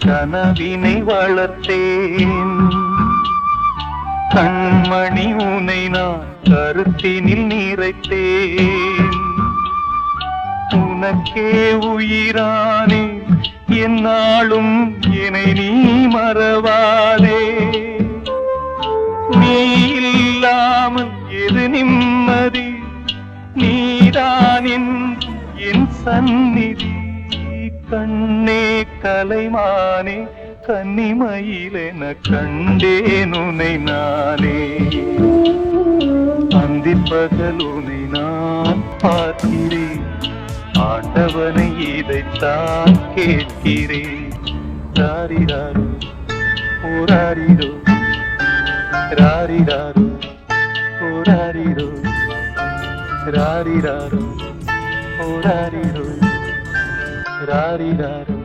கனவினை வளர்த்தேன். கண்மணி உனை நான் கருத்தினில் நிறைத்தேன். உனக்கே உயிரானே என்னாலும் என்னை நீ மறவாதே. நீ இல்லாமல் எது நிம்மதி, நீதான் என் சந்நிதி. கண்ணே கலைமானே கன்னிமயிலென கண்டேன் உனை நானே. அந்திப்பகல் உனை நான் பார்க்கிறேன், ஆண்டவனை இதைத்தான் கேட்கிறேன். ராரிராரோ ஓராரிரோ, ராரிராரோ ஓராரிரோ, ராரிராரோ ஓராரிரோ, ராரிராரோ.